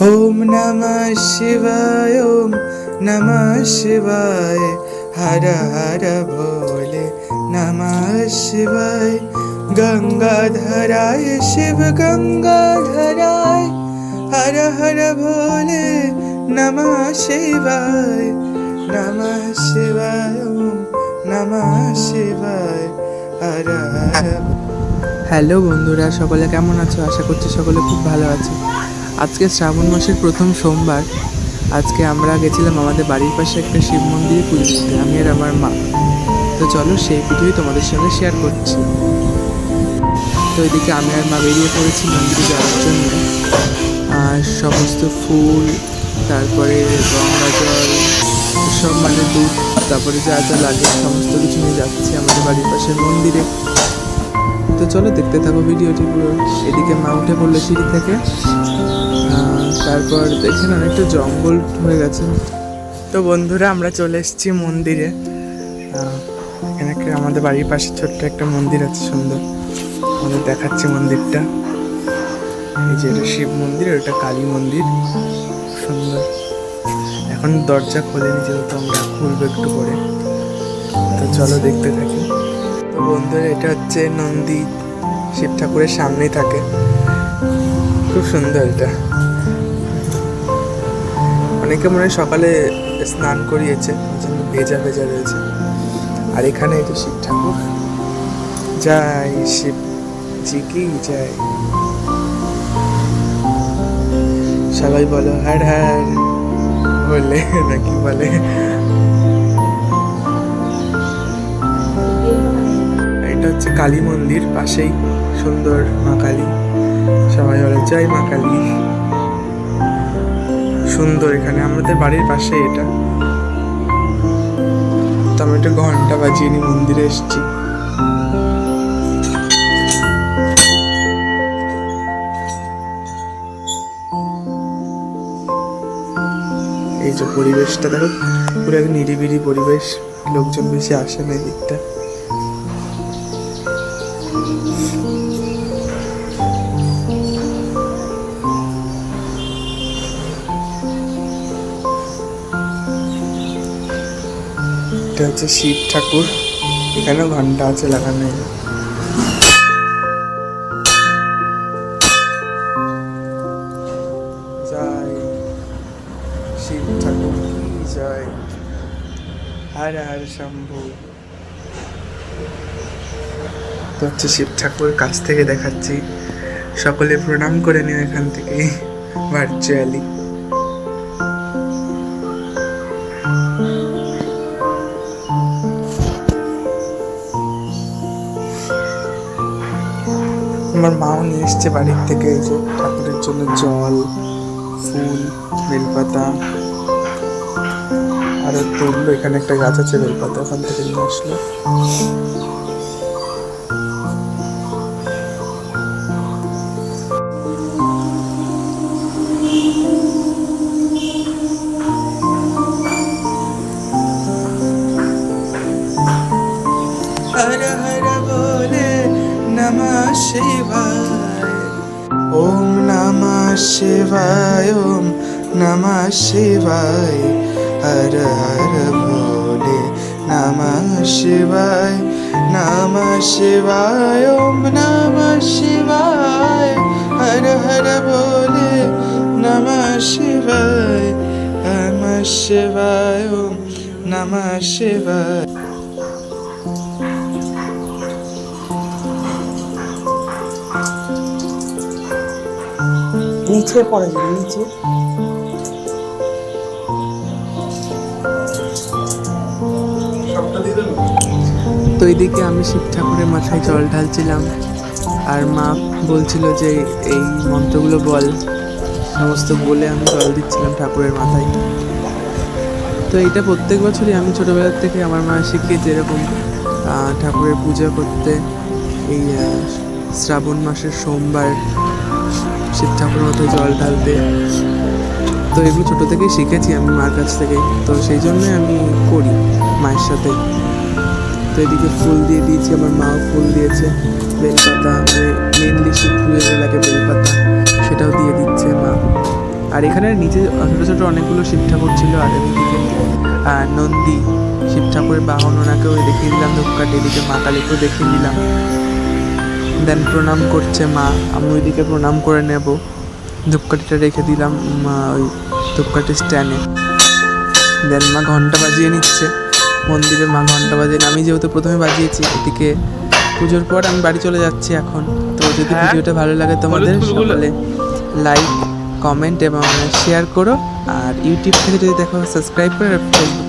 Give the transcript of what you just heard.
ओम नमः शिवाय, ओम नमः शिवाय, हर हर भोले नमः शिवाय। गंगाधराय शिव गंगाधराय, हर हर भोले नमः शिवाय, नमः शिवाय, ओम नमः शिवाय, हर हर। হ্যালো বন্ধুরা, সকলে কেমন আছো? আশা করছি সকলে খুব ভালো আছে। আজকে শ্রাবণ মাসের প্রথম সোমবার। আজকে আমরা গেছিলাম আমাদের বাড়ির পাশে একটা শিব মন্দিরে পুজো দিতে, আমি আর আমার মা। তো চলো সেই ভিডিওই তোমাদের সঙ্গে শেয়ার করছি। তো এদিকে আমি আর মা বেরিয়ে পড়েছি মন্দিরে যাওয়ার জন্য। আর সমস্ত ফুল, তারপরে গঙ্গা জল, সব মানে দুধ, তারপরে যা যা লাগে সমস্ত কিছু নিয়ে যাচ্ছি আমাদের বাড়ির পাশের মন্দিরে। তো চলো দেখতে থাকো ভিডিওটি পুরো। এদিকে মা উঠে পড়লো সিঁড়ি থেকে। তারপর দেখেন অনেকটা জঙ্গল হয়ে গেছে। তো বন্ধুরা আমরা চলে এসেছি মন্দিরে। এখানে একটা আমাদের বাড়ির পাশে ছোট্ট একটা মন্দির আছে সুন্দর, আমাদের দেখাচ্ছি মন্দিরটা। এই যে এটা শিব মন্দির, ওটা কালী মন্দির, সুন্দর। এখন দরজা খোলেনি যেহেতু, আমরা খুলবো একটু পরে। তো চলো দেখতে থাকি। তো বন্ধুরা এটা হচ্ছে নন্দী, শিব ঠাকুরের সামনেই থাকে, খুব সুন্দর এটা। অনেকে মনে হয় সকালে স্নান করিয়েছে, ভেজা ভেজা রয়েছে। আর এখানে এটা শিব ঠাকুর। জয় শিব জি কি জয়। সবাই বলো হর হর বলে নাকি বলে। এটা হচ্ছে কালী মন্দির, পাশেই সুন্দর মা কালী। সবাই বলে জয় মা কালী। সুন্দর, এখানে আমাদের বাড়ির পাশে এটা। তো আমি একটা ঘন্টা বাজিয়ে নিয়ে মন্দিরে এসেছি। এই যে পরিবেশটা দেখো, পুরো এক নিরিবিলি পরিবেশ, লোকজন বেশি আসে না এই দিকটা। এটা হচ্ছে শিব ঠাকুর, এখানেও ঘন্টা আছে লাগানো। জয় শিব ঠাকুর কি জয়, হর হর শম্ভু। তো হচ্ছে শিব ঠাকুর কাছ থেকে দেখাচ্ছি, সকলে প্রণাম করে নিও এখান থেকে ভার্চুয়ালি। আমার মাও নিয়ে এসছে বাড়ির থেকে এই যে ঠাকুরের জন্য জল, ফুল, বেলপাতা। আর তুললো, এখানে একটা গাছ আছে বেলপাতা, ওখান থেকে নিয়ে আসলো। हर हर बोले नमः शिवाय, ओम नमः शिवाय, ओम नमः शिवाय, हर हर भोले नमः शिवाय, नमः शिवाय, ओम नमः शिवाय, हर हर भोले नमः शिवाय, नमः शिवाय, ओम नमः शिवाय। নিচে পড়ে যাবে, নিচে। তো এইদিকে আমি শিব ঠাকুরের মাথায় জল ঢালছিলাম, আর মা বলছিল যে এই মন্ত্রগুলো বল, সমস্ত বলে আমি জল দিচ্ছিলাম ঠাকুরের মাথায়। তো এইটা প্রত্যেক বছরই আমি ছোটোবেলার থেকে আমার মা শিখিয়েছে এরকম ঠাকুরের পূজা করতে। এই শ্রাবণ মাসের সোমবার শিব ঠাকুরের মাথায় জল ঢালতে। তো এগুলো ছোটো থেকেই শিখেছি আমি মার কাছ থেকে, তো সেই জন্যই আমি করি মায়ের সাথে। তো এদিকে ফুল দিয়ে দিয়েছি, আমার মাও ফুল দিয়েছে। বেলপাতা, মানে মেনলি শিব পুজোতে লাগে বেলপাতা, সেটাও দিয়ে দিচ্ছে মা। আর এখানে নিচে ছোটো ছোটো অনেকগুলো শিব ঠাকুর ছিল, আর এদিকে নন্দী শিব ঠাকুরের বাহন, ওনাকেও দেখিয়ে দিলাম ধূপকাঠি, এদিকে মা কালীকেও দেখিয়ে দিলাম। দেন প্রণাম করছে মা, আমি ওইদিকে প্রণাম করে নেব। ধূপকাঠিটা রেখে দিলাম ওই ধূপকাঠির স্ট্যান্ডে। দেন মা ঘন্টা বাজিয়ে নিচ্ছে মন্দিরে, মা ঘন্টা বাজিয়ে, আমি যেহেতু প্রথমে বাজিয়েছি। এদিকে পুজোর পর আমি বাড়ি চলে যাচ্ছি এখন। তো যদি ভিডিওটা ভালো লাগে তোমাদের, সকলে লাইক, কমেন্ট এবং শেয়ার করো। আর ইউটিউব থেকে যদি দেখো সাবস্ক্রাইব করে, আর ফেসবুক